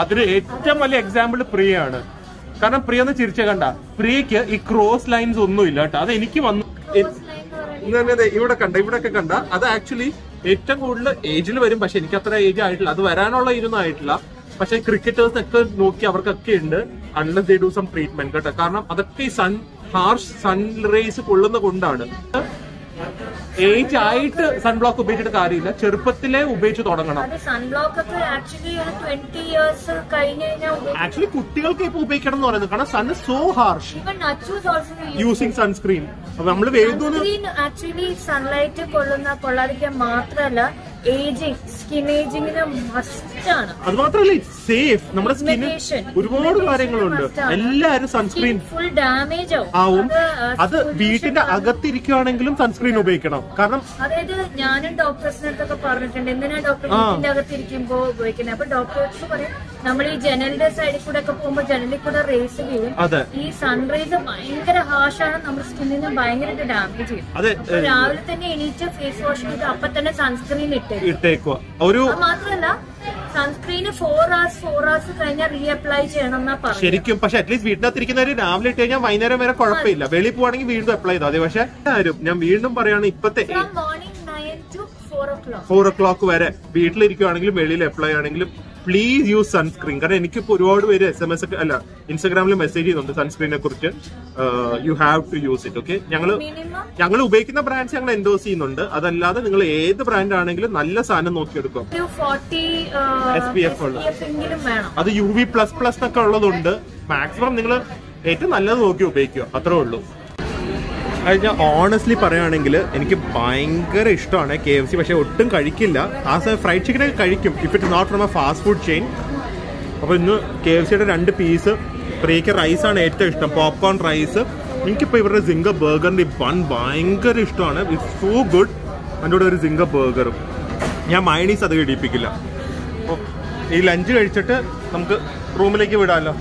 അതിന് ഏറ്റവും വലിയ എക്സാമ്പിൾ പ്രിയയാണ്. കാരണം പ്രിയ ഒന്ന് ചിരിച്ച കണ്ട, പ്രിയക്ക് ഈ ക്രോസ് ലൈൻസ് ഒന്നുമില്ല കേട്ടോ. അത് എനിക്ക് വന്നു ഇവിടെയൊക്കെ കണ്ട. അത് ആക്ച്വലി ഏറ്റവും കൂടുതൽ ഏജിൽ വരും, പക്ഷെ എനിക്ക് അത്ര ഏജ് ആയിട്ടില്ല. അത് വരാനുള്ള ഇരുന്നും ആയിട്ടില്ല. പക്ഷെ ക്രിക്കറ്റേഴ്സിനൊക്കെ നോക്കി അവർക്കൊക്കെ ഉണ്ട് unless they do some treatment കേട്ടോ. കാരണം അതൊക്കെ ഈ ഹാർഷ് സൺ റേസ് കൊള്ളുന്ന കൊണ്ടാണ്. ഏജ് ആയിട്ട് സൺബ്ലോക്ക് ഉപയോഗിച്ചിട്ട് കാര്യമില്ല, ചെറുപ്പത്തിലെ ഉപയോഗിച്ച് തുടങ്ങണം. ആക്ച്വലി കുട്ടികൾക്ക് ഇപ്പൊ ഉപയോഗിക്കണം എന്ന് പറയുന്നത്, കാരണം sun so harsh using sunscreen. നമ്മൾ ആക്ച്വലി സൺലൈറ്റ് കൊള്ളാതിരിക്കാൻ മാത്രമല്ല, സ്കിൻ ഏജിങ്ങിന് മസ്റ്റാണ്. അത് മാത്രമല്ല സേഫ്. നമ്മുടെ സ്കിന്നിൽ ഒരുപാട് കാര്യങ്ങളുണ്ട്. എല്ലാരും സൺസ്ക്രീൻ ഫുൾ ഡാമേജ് ആവും. അത് വീട്ടിന്റെ അകത്തിരിക്കുകയാണെങ്കിലും സൺസ്ക്രീൻ ഉപയോഗിക്കണം. കാരണം അതായത് ഞാനും ഡോക്ടേഴ്സിന്റെ അടുത്തൊക്കെ പറഞ്ഞിട്ടുണ്ട്, എന്തിനാ ഡോക്ടർ വീട്ടിന്റെ അകത്തിരിക്കുമ്പോ ഉപയോഗിക്കുന്നത്. അപ്പൊ ഡോക്ടേഴ്സ് പറയും, നമ്മൾ ഈ ജനലിന്റെ സൈഡിൽ കൂടെ ഒക്കെ പോകുമ്പോൾ ജനലിൽ കൂടെ റേസ് വീഴും. ഈ സൺറൈസ് ഭയങ്കര ഹാർഷാണ്, നമ്മുടെ സ്കിന്നിന് ഭയങ്കരമായിട്ട് ഡാമേജ് ചെയ്യും. രാവിലെ തന്നെ എണീറ്റ് ഫേസ് വാഷ് ചെയ്ത് അപ്പൊ തന്നെ സൺസ്ക്രീൻ ഇട്ടേക്കുക. മാത്രമല്ല സൺസ്ക്രീന് 4 hours കഴിഞ്ഞാൽ റീഅപ്ലൈ ചെയ്യണം എന്നാ പറഞ്ഞു ശരിക്കും. പക്ഷെ അറ്റ്ലീസ്റ്റ് വീട്ടിനകത്തിരിക്കുന്നവര് രാവിലെ ഇട്ട് കഴിഞ്ഞാൽ വൈകുന്നേരം വരെ കുഴപ്പമില്ല. വെളിയിൽ പോവാണെങ്കിൽ വീണ്ടും അപ്ലൈ ചെയ്താൽ മതി. പക്ഷെ ഞാൻ വീണ്ടും പറയാണ്, ഇപ്പത്തെ 4 o'clock വരെ വീട്ടിലിരിക്കുവാണെങ്കിലും വെളിയിൽ അപ്ലൈ ആണെങ്കിലും പ്ലീസ് യൂസ് സൺസ്ക്രീൻ. കാരണം എനിക്കിപ്പോ ഒരുപാട് പേര് SMS ഒക്കെ അല്ല ഇൻസ്റ്റാഗ്രാമിൽ മെസ്സേജ് ചെയ്യുന്നുണ്ട് സൺസ്ക്രീനെ കുറിച്ച്. You have to use it. Okay, ഞങ്ങൾ ഉപയോഗിക്കുന്ന ബ്രാൻഡ്സ് ഞങ്ങൾ എൻഡോസ് ചെയ്യുന്നുണ്ട്. അതല്ലാതെ നിങ്ങൾ ഏത് ബ്രാൻഡ് ആണെങ്കിലും നല്ല സാധനം നോക്കിയെടുക്കും. SPF അത് UV++ എന്നൊക്കെ ഉള്ളതുണ്ട്. മാക്സിമം നിങ്ങൾ ഏറ്റവും നല്ലത് നോക്കി ഉപയോഗിക്കുക, അത്രേ ഉള്ളൂ. അത് ഞാൻ ഓണസ്റ്റ്ലി പറയുകയാണെങ്കിൽ എനിക്ക് ഭയങ്കര ഇഷ്ടമാണ് KFC. പക്ഷെ ഒട്ടും കഴിക്കില്ല. ആ ഫ്രൈഡ് ചിക്കനൊക്കെ കഴിക്കും if it not from a fast food chain. അപ്പോൾ ഇന്ന് KFCയുടെ 2 പീസ്. പ്രിയക്ക് റൈസാണ് ഏറ്റവും ഇഷ്ടം, പോപ്കോൺ റൈസ്. എനിക്കിപ്പോൾ ഇവരുടെ സിംഗർ ബർഗറിൻ്റെ ബൺ ഭയങ്കര ഇഷ്ടമാണ്. It's so good. അതിൻ്റെ കൂടെ ഒരു സിംഗർ ബർഗറും. ഞാൻ മയണീസ് അത് ഇടിപ്പിക്കില്ല. അപ്പോൾ ഈ ലഞ്ച് കഴിച്ചിട്ട് നമുക്ക് റൂമിലേക്ക് വിടാമല്ലോ.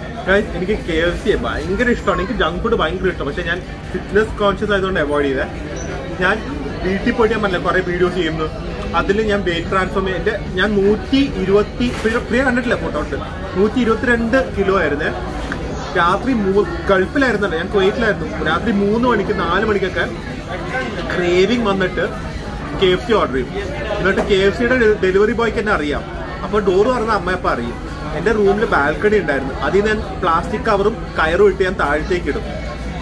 എനിക്ക് KFC ഭയങ്കര ഇഷ്ടമാണ്. എനിക്ക് ജങ്ക് ഫുഡ് ഭയങ്കര ഇഷ്ടം. പക്ഷെ ഞാൻ ഫിറ്റ്നസ് കോൺഷ്യസ് ആയതുകൊണ്ട് അവോയ്ഡ് ചെയ്തേ. ഞാൻ വീട്ടിൽ പോയിട്ട് ഞാൻ പറഞ്ഞില്ല കുറേ വീഡിയോസ് ചെയ്യുന്നു. അതിൽ ഞാൻ വെയിറ്റ് ട്രാൻസ്ഫോർമേഷൻ ഞാൻ 120 പ്രിയ കണ്ടിട്ടില്ല ഫോട്ടോ ഉണ്ട്, 122 കിലോ ആയിരുന്നേ. രാത്രി ഗൾഫിലായിരുന്നല്ലോ, ഞാൻ കുവൈറ്റിലായിരുന്നു. രാത്രി 3 മണിക്ക് 4 മണിക്കൊക്കെ ക്രേവിങ് വന്നിട്ട് KFC ഓർഡർ ചെയ്യും. എന്നിട്ട് KFCയുടെ ഡെലിവറി ബോയ്ക്ക് എന്നെ അറിയാം. അപ്പോൾ ഡോറ് തുറന്ന അമ്മയപ്പം അറിയും. എൻ്റെ റൂമിൽ ബാൽക്കണി ഉണ്ടായിരുന്നു. അതിൽ ഞാൻ പ്ലാസ്റ്റിക് കവറും കയറും ഇട്ട് ഞാൻ താഴത്തേക്ക് ഇടും.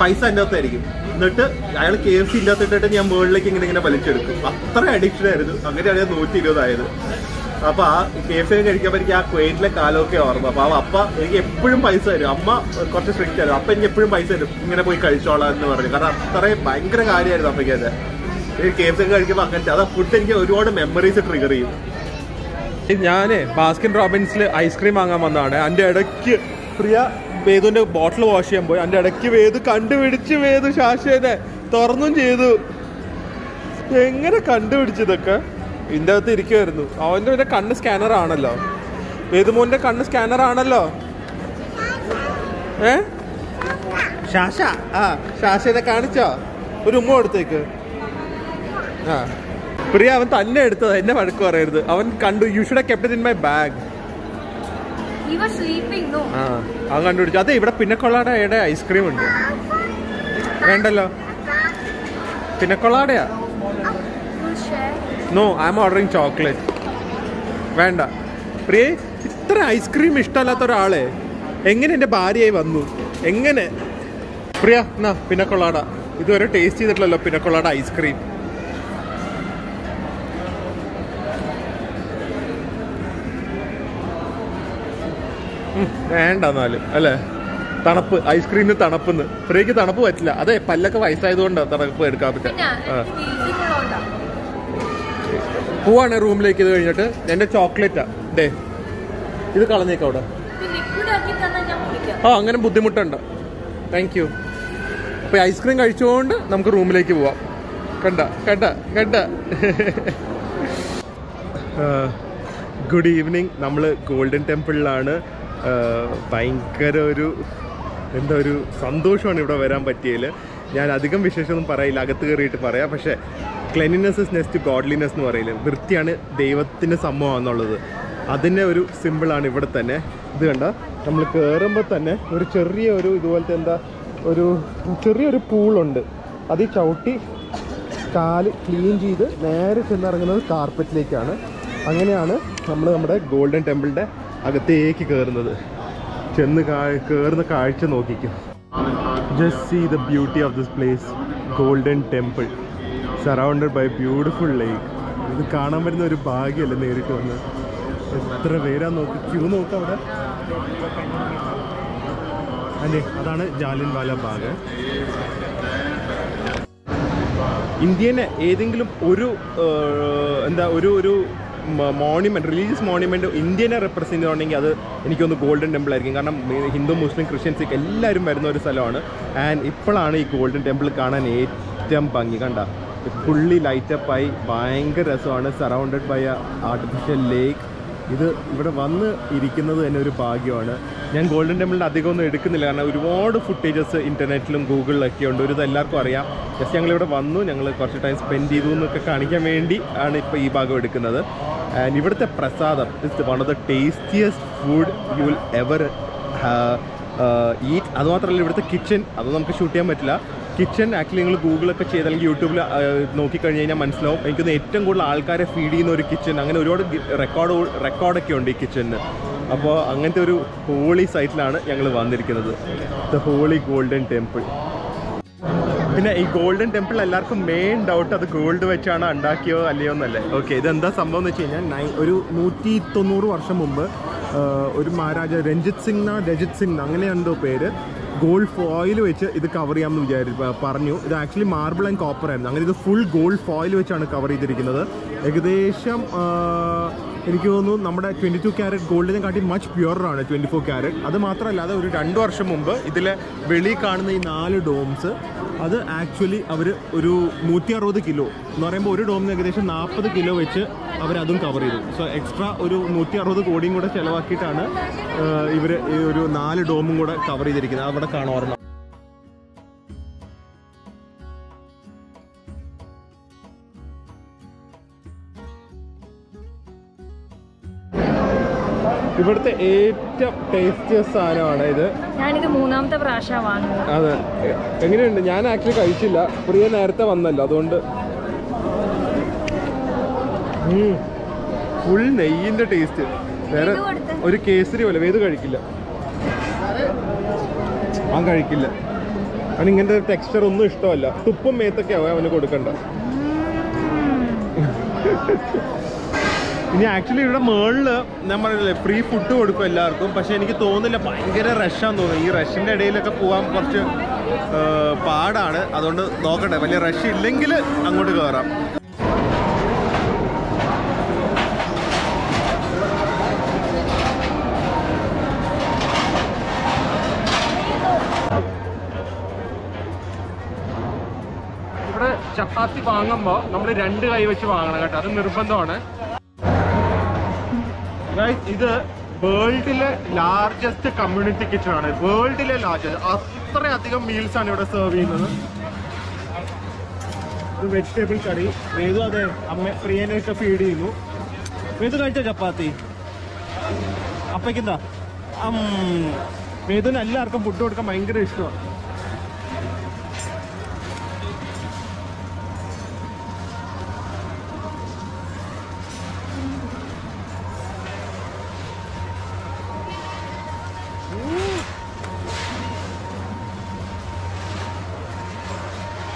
പൈസ എൻ്റെ അകത്തായിരിക്കും. എന്നിട്ട് അയാൾ KFC ഇല്ലാത്ത ഇട്ടിട്ട് ഞാൻ മുകളിലേക്ക് ഇങ്ങനെ വലിച്ചെടുക്കും. അത്ര അഡിക്ഷൻ ആയിരുന്നു. അങ്ങനെയാണ് ഞാൻ 120 ആയത്. അപ്പൊ ആ KFC കഴിക്കുമ്പോൾ എനിക്ക് ആ കുവൈറ്റിലെ കാലമൊക്കെ ഓർമ്മ. അപ്പൊ അപ്പ എനിക്ക് എപ്പോഴും പൈസ തരും. അമ്മ കുറച്ച് സ്ട്രിക്റ്റ് ആയിരുന്നു. അപ്പൊ എനിക്ക് എപ്പോഴും പൈസ തരും, ഇങ്ങനെ പോയി കഴിച്ചോളാം എന്ന് പറഞ്ഞു. കാരണം അത്രയും ഭയങ്കര കാര്യമായിരുന്നു അപ്പയ്ക്കത്. KFC കഴിക്കുമ്പോൾ അങ്ങനത്തെ അത് ഫുഡ് എനിക്ക് ഒരുപാട് മെമ്മറീസ് ട്രിഗർ ചെയ്യും. ഞാനേ ബാസ്കിൻ റോബിൻസിൽ ഐസ്ക്രീം വാങ്ങാൻ വന്നതാണ്. എൻ്റെ ഇടയ്ക്ക് പ്രിയ വേദുവിൻ്റെ ബോട്ടിൽ വാഷ് ചെയ്യാൻ പോയി. എൻ്റെ ഇടയ്ക്ക് വേദു കണ്ടുപിടിച്ച് വേദു ശാശേനെ തുറന്നും ചെയ്തു. എങ്ങനെ കണ്ടുപിടിച്ചതൊക്കെ ഇതിൻ്റെ അകത്ത് ഇരിക്കുമായിരുന്നു. അവൻ്റെ കണ്ണ് സ്കാനർ ആണല്ലോ, വേദുമോൻ്റെ കണ്ണ് സ്കാനർ ആണല്ലോ. ശാശ ശാശേനെ കാണിച്ചോ? ഒരു ഉമ്മ കൊടുത്തേക്ക്. പ്രിയ അവൻ തന്നെ എടുത്തത്, എന്നെ വഴക്ക് പറയരുത്. അവൻ കണ്ടു, you should have kept it in my bag. അവൻ കണ്ടുപിടിച്ചു. അതെ, ഇവിടെ പിന്നക്കൊള്ളാടയുടെ ഐസ്ക്രീം ഉണ്ട്. വേണ്ടല്ലോ, പിന്നക്കൊള്ളാടയാ. No, I am ordering chocolate. വേണ്ട പ്രിയ, ഇത്ര ഐസ്ക്രീം ഇഷ്ടമല്ലാത്ത ഒരാളെ എങ്ങനെ എൻ്റെ ഭാര്യയായി വന്നു? എങ്ങനെ? പ്രിയ എന്നാ പിന്നക്കൊള്ളാട. ഇതുവരെ ടേസ്റ്റ് ചെയ്തിട്ടില്ലല്ലോ പിന്നക്കൊള്ളാട ഐസ്ക്രീം. വേണ്ട എന്നാലും അല്ലേ, തണുപ്പ് ഐസ്ക്രീമിന് തണുപ്പെന്ന്. ഫ്രീക്ക് തണുപ്പ് പറ്റില്ല. അതെ, പല്ലൊക്കെ വയസ്സായതുകൊണ്ടാണ് തണുപ്പ് എടുക്കാൻ പറ്റുക. പോവാണ് റൂമിലേക്ക്. ഇത് കഴിഞ്ഞിട്ട് എന്റെ ചോക്ലേറ്റാ ഡേ, ഇത് കളഞ്ഞേക്കാം അവിടെ. അങ്ങനെ ബുദ്ധിമുട്ടുണ്ട്. Thank you. അപ്പൊ ഐസ്ക്രീം കഴിച്ചുകൊണ്ട് നമുക്ക് റൂമിലേക്ക് പോവാം. കണ്ട കണ്ട കണ്ട. Good evening. നമ്മൾ ഗോൾഡൻ ടെമ്പിളിലാണ്. ഭയങ്കര ഒരു സന്തോഷമാണ് ഇവിടെ വരാൻ പറ്റിയതിൽ. ഞാൻ അധികം വിശേഷമൊന്നും പറയില്ല, അകത്ത് കയറിയിട്ട് പറയാം. പക്ഷേ ക്ലെൻലിനെസ് ഇസ് നെക്സ്റ്റ് ഗോഡ്ലിനെസ് എന്ന് പറയില്ല. വൃത്തിയാണ് ദൈവത്തിൻ്റെ സംഭവമാണെന്നുള്ളത്, അതിൻ്റെ ഒരു സിമ്പിളാണ് ഇവിടെ തന്നെ. ഇത് കണ്ട, നമ്മൾ കയറുമ്പോൾ തന്നെ ഒരു ഇതുപോലത്തെ ചെറിയൊരു പൂളുണ്ട്. അത് ചവിട്ടി കാല് ക്ലീൻ ചെയ്ത് നേരെ ചെന്നിറങ്ങുന്നത് കാർപ്പറ്റിലേക്കാണ്. അങ്ങനെയാണ് നമ്മൾ നമ്മുടെ ഗോൾഡൻ ടെമ്പിളിൻ്റെ അകത്തേക്ക് കയറുന്നത്. കയറുന്ന കാഴ്ച നോക്കിക്കും. Just see the beauty of this place. Golden Temple surrounded by beautiful lake. ഇത് കാണാൻ വരുന്ന ഒരു ഭാഗ്യമല്ല നേരിട്ട് വന്ന്. എത്ര പേരാ നോക്ക്, ക്യൂ നോക്ക് അവിടെ. അല്ലേ, അതാണ് ജാലിയൻവാല ബാഗ്. ഇന്ത്യനെ ഏതെങ്കിലും ഒരു മോണ്യുമെൻറ്റ്, റിലീജിയസ് മോണ്യുമെൻറ്റ് ഇന്ത്യനെ റെപ്രസെൻ്റ് ചെയ്യുകയാണെങ്കിൽ അത് എനിക്കൊന്ന് ഗോൾഡൻ ടെമ്പിൾ ആയിരിക്കും. കാരണം ഹിന്ദു, മുസ്ലിം, ക്രിസ്ത്യൻ, സിഖ് എല്ലാവരും വരുന്ന ഒരു സ്ഥലമാണ്. ആൻഡ് ഇപ്പോഴാണ് ഈ ഗോൾഡൻ ടെമ്പിൾ കാണാൻ ഏറ്റവും ഭംഗി. കണ്ട, ഫുള്ളി ലൈറ്റപ്പായി ഭയങ്കര രസമാണ്. Surrounded by artificial lake. ഇത് ഇവിടെ വന്ന് ഇരിക്കുന്നത് തന്നെ ഒരു ഭാഗ്യമാണ്. ഞാൻ ഗോൾഡൻ ടെമ്പിളിൻ്റെ അധികമൊന്നും എടുക്കുന്നില്ല, കാരണം ഒരുപാട് ഫുട്ടേജസ് ഇൻ്റർനെറ്റിലും ഗൂഗിളിലൊക്കെ ഉണ്ട്. ഇത് എല്ലാവർക്കും അറിയാം. ജസ്റ്റ് ഞങ്ങളിവിടെ വന്നു, ഞങ്ങൾ കുറച്ച് ടൈം സ്പെൻഡ് ചെയ്തു എന്നൊക്കെ കാണിക്കാൻ വേണ്ടി ആണ് ഇപ്പോൾ ഈ ഭാഗം എടുക്കുന്നത്. ആൻഡ് ഇവിടുത്തെ prasadam is one of the tastiest food you will ever eat. അതുമാത്രമല്ല ഇവിടുത്തെ കിച്ചൺ, അത് നമുക്ക് ഷൂട്ട് ചെയ്യാൻ പറ്റില്ല. കിച്ചൺ ആക്ച്വലി നിങ്ങൾ ഗൂഗിളൊക്കെ ചെയ്ത് അല്ലെങ്കിൽ യൂട്യൂബിൽ നോക്കിക്കഴിഞ്ഞ് കഴിഞ്ഞാൽ മനസ്സിലാവും. എനിക്കൊന്ന് ഏറ്റവും കൂടുതൽ ആൾക്കാരെ ഫീഡ് ചെയ്യുന്ന ഒരു കിച്ചൺ, അങ്ങനെ ഒരുപാട് റെക്കോർഡൊക്കെ ഉണ്ട് ഈ കിച്ചണിന്. അപ്പോൾ അങ്ങനത്തെ ഒരു ഹോളി സൈറ്റിലാണ് ഞങ്ങൾ വന്നിരിക്കുന്നത്, ദ ഹോളി ഗോൾഡൻ ടെമ്പിൾ. പിന്നെ ഈ ഗോൾഡൻ ടെമ്പിൾ എല്ലാവർക്കും മെയിൻ ഡൗട്ട് അത് ഗോൾഡ് വെച്ചാണ് ഉണ്ടാക്കിയോ അല്ലയോ എന്നല്ലേ. ഓക്കെ, ഇതെന്താ സംഭവം എന്ന് വെച്ച് കഴിഞ്ഞാൽ ഒരു 190 വർഷം മുമ്പ് ഒരു മഹാരാജ രഞ്ജിത് സിംഗ് അങ്ങനെ എന്തോ പേര്, ഗോൾഡ് ഫോയിൽ വെച്ച് ഇത് കവർ ചെയ്യാമെന്ന് പറഞ്ഞു. ഇത് ആക്ച്വലി മാർബിൾ ആൻഡ് കോപ്പർ ആയിരുന്നു. അങ്ങനെ ഇത് ഫുൾ ഗോൾഡ് ഫോയിൽ വെച്ചാണ് കവർ ചെയ്തിരിക്കുന്നത്. ഏകദേശം എനിക്ക് തോന്നുന്നു നമ്മുടെ 22 ക്യാരറ്റ് ഗോൾഡിനെ കാട്ടി മച്ച് പ്യുവറാണ് 24 ക്യാരറ്റ്. അത് മാത്രമല്ല, അത് ഒരു 2 വർഷം മുമ്പ് ഇതിലെ വെളി കാണുന്ന ഈ 4 ഡോംസ് അത് ആക്ച്വലി അവർ ഒരു 160 കിലോ എന്ന് പറയുമ്പോൾ ഒരു ഡോമിന് ഏകദേശം 40 കിലോ വെച്ച് അവരതും കവർ ചെയ്തു. സോ എക്സ്ട്രാ ഒരു 160 കോടിയും കൂടെ ചിലവാക്കിയിട്ടാണ് ഇവർ ഈ ഒരു 4 ഡോമും കൂടെ കവർ ചെയ്തിരിക്കുന്നത്. അവിടെ കാണുമായിരുന്നു. ഇവിടുത്തെ ഏറ്റവും ടേസ്റ്റിയസ്റ്റ് സാധനമാണ് ഇത്. ഞാനിത് 3ാമത്തെ പ്രാവശ്യം വാങ്ങുന്നത്. അതെ, എങ്ങനെയുണ്ട്? ഞാൻ ആക്ച്വലി കഴിച്ചില്ല, പ്രിയ നേരത്തെ വന്നല്ലോ, അതുകൊണ്ട്. ഫുൾ നെയ്യിന്റെ ടേസ്റ്റ്. വേറെ ഒരു കേസരി പോലെ. വേദ കഴിക്കില്ല, അവൻ കഴിക്കില്ല. അവൻ ഇങ്ങനത്തെ ടെക്സ്ചർ ഒന്നും ഇഷ്ടമല്ല. തുപ്പും മേത്തൊക്കെ ആവും അവന് കൊടുക്കണ്ട. ഇനി ആക്ച്വലി ഇവിടെ മുകളിൽ ഞാൻ പറഞ്ഞില്ലേ ഫ്രീ ഫുഡ് കൊടുക്കും എല്ലാവർക്കും. പക്ഷെ എനിക്ക് തോന്നുന്നില്ല, ഭയങ്കര റഷാന്ന് തോന്നുന്നു. ഈ റഷിൻ്റെ ഇടയിലൊക്കെ പോകാൻ കുറച്ച് പാടാണ്. അതുകൊണ്ട് നോക്കട്ടെ, വലിയ റഷ് ഇല്ലെങ്കിൽ അങ്ങോട്ട് കയറാം. ഇവിടെ ചപ്പാത്തി വാങ്ങുമ്പോൾ നമ്മൾ 2 കൈ വെച്ച് വാങ്ങണം കേട്ടോ, അത് നിർബന്ധമാണ്. ഇത് വേൾഡിലെ ലാർജസ്റ്റ് കമ്മ്യൂണിറ്റി കിച്ചൺ ആണ്. വേൾഡിലെ ലാർജസ്റ്റ്. അത്രയധികം മീൽസ് ആണ് ഇവിടെ സെർവ് ചെയ്യുന്നത്. ഇത് വെജിറ്റബിൾ കറി. വേദു അതെ അമ്മ പ്രിയനൊക്കെ ഫീഡ് ചെയ്യുന്നു. വേദു കഴിച്ചോ ചപ്പാത്തി? അപ്പയ്ക്കെന്താ? വേദുവിന് എല്ലാവർക്കും ഫുഡ് കൊടുക്കാൻ ഭയങ്കര ഇഷ്ടമാണ്.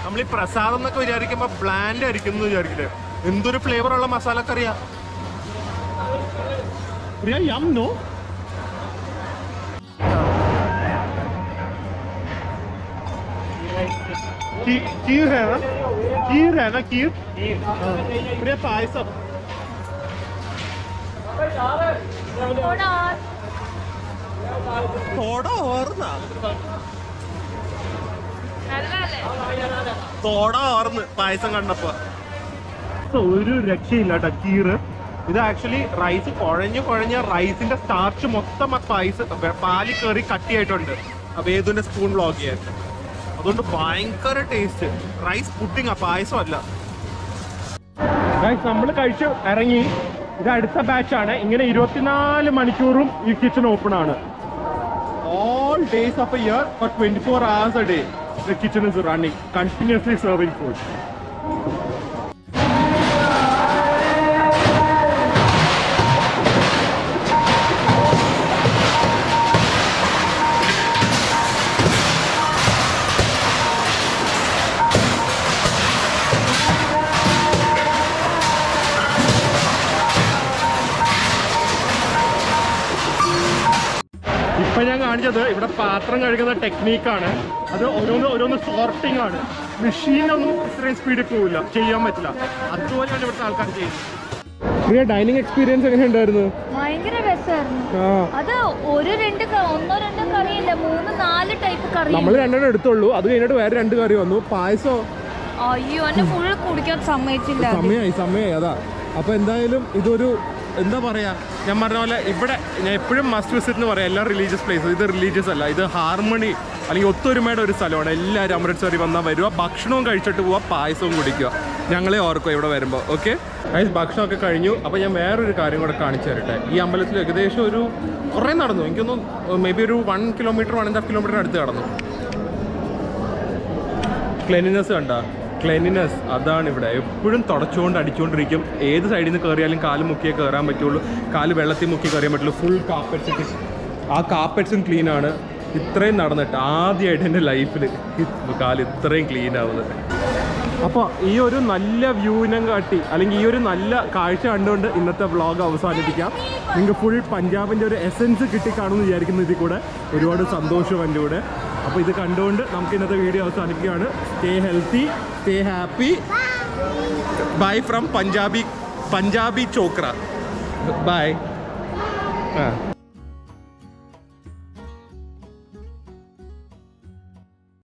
നമ്മൾ ഈ പ്രസാദം എന്നൊക്കെ വിചാരിക്കുമ്പോൾ ബ്ലാൻഡ് ആയിരിക്കും എന്ന് വിചാരിക്കില്ലേ? എന്തൊരു ഫ്ലേവറുള്ള മസാലക്കറിയാ. खीर है ना, खीर है ना, खीर प्रिय पायസം थोड़ा और ना, थोड़ा और പായസം കണ്ടപ്പോ ഒരു രക്ഷയില്ല കേട്ടോ കീറ്. ഇത് ആക്ച്വലി റൈസ് കുഴഞ്ഞ റൈസിന്റെ സ്റ്റാർച്ച് മൊത്തം പാല് കയറി കട്ടിയായിട്ടുണ്ട്. വേദുവിന്റെ സ്പൂൺ വ്ലോഗ് ചെയ്യാൻ, അതുകൊണ്ട് ഭയങ്കര ടേസ്റ്റ്. റൈസ് പുഡിംഗ് പായസം അല്ല. നമ്മൾ കഴിച്ച് ഇറങ്ങി. ഇത് അടുത്ത ബാച്ചാണ്. ഇങ്ങനെ 24 മണിക്കൂറും ഈ കിച്ചൺ ഓപ്പൺ ആണ്. All days of a year for 24 hours a day the kitchen is running, continuously serving food. ഇപ്പൊ ഞാൻ കാണിച്ചത് ഇവിടെ പാത്രം കഴുകുന്ന ടെക്നീക്കാണ്. അത് ഓരോന്ന് സോർട്ടിംഗ് ആണ്. മെഷീനൊന്നും ഇത്രയും സ്പീഡിൽ പോവില്ല, ചെയ്യാൻ പറ്റില്ല. അതുപോലെയാണ് ഇവിടുത്തെ ആൾക്കാർ ചെയ്യുന്നത്. ഡൈനിങ് എക്സ്പീരിയൻസ് എങ്ങനെ ഉണ്ടായിരുന്നു? ഭയങ്കര രസമായിരുന്നു. അത് ഒന്നോ രണ്ടോ കറിയില്ല, 3-4 ടൈപ്പ് കറി. നമ്മൾ 2 എടുത്തുള്ളൂ. അത് കഴിഞ്ഞിട്ട് വേറെ 2 കറി വന്നു. പായസോ അയ്യോ, എന്നെ ഫുൾ കുടിക്കാൻ സമ്മതിച്ചില്ല. സമയമായി അതാ. അപ്പൊ എന്തായാലും ഇതൊരു എന്താ പറയാ, ഞാൻ പറഞ്ഞ പോലെ ഇവിടെ ഞാൻ എപ്പോഴും മസ്റ്റ് വിസിറ്റ് എന്ന് പറയാം എല്ലാ റിലീജിയസ് പ്ലേസും. ഇത് റിലീജിയസ് അല്ല, ഇത് ഹാർമണി അല്ലെങ്കിൽ ഒത്തൊരുമയുടെ ഒരു സ്ഥലമാണ്. എല്ലാവരും അമൃത്സറിൽ വന്നാൽ വരിക, ഭക്ഷണവും കഴിച്ചിട്ട് പോവുക, പായസവും കുടിക്കുക. ഞങ്ങളെ ഓർക്കുക ഇവിടെ വരുമ്പോൾ. ഓക്കെ, ഭക്ഷണമൊക്കെ കഴിഞ്ഞു. അപ്പോൾ ഞാൻ വേറൊരു കാര്യം കൂടെ കാണിച്ചു തരട്ടെ. ഈ അമ്പലത്തിൽ ഏകദേശം ഒരു കുറേ നടന്നു, എനിക്കൊന്നും മേ ബി ഒരു 1 കിലോമീറ്റർ 1.5 കിലോമീറ്റർ അടുത്ത് കടന്നു. ക്ലെൻലിനെസ് കണ്ട, ക്ലെൻലിനെസ് അതാണ് ഇവിടെ. എപ്പോഴും തുടച്ചുകൊണ്ട് അടിച്ചുകൊണ്ടിരിക്കും. ഏത് സൈഡിൽ നിന്ന് കയറിയാലും കാല് മുക്കിയേ കയറാൻ പറ്റുള്ളൂ, കാല് വെള്ളത്തിൽ മുക്കി കയറിയാൻ പറ്റുള്ളൂ. ഫുൾ കാർപ്പറ്റ്സ്, ആ കാർപ്പറ്റ്സും ക്ലീനാണ്. ഇത്രയും നടന്നിട്ട് ആദ്യമായിട്ട് എൻ്റെ ലൈഫിൽ കാല് ഇത്രയും ക്ലീൻ ആവുന്നത്. അപ്പോൾ ഈ ഒരു നല്ല വ്യൂവിനെ കാട്ടി അല്ലെങ്കിൽ ഈ ഒരു നല്ല കാഴ്ച കണ്ടുകൊണ്ട് ഇന്നത്തെ വ്ളോഗ് അവസാനിപ്പിക്കാം. നിങ്ങൾക്ക് ഫുൾ പഞ്ചാബിൻ്റെ ഒരു എസൻസ് കിട്ടിക്കാണുമെന്ന് വിചാരിക്കുന്ന ഇതിൽ കൂടെ ഒരുപാട് സന്തോഷം എൻ്റെ കൂടെ. അപ്പോൾ ഇത് കണ്ടുകൊണ്ട് നമുക്ക് ഇന്നത്തെ വീഡിയോ അവസാനിപ്പിക്കുകയാണ്. Stay healthy, stay happy. Bye from Punjabi Chokra. By.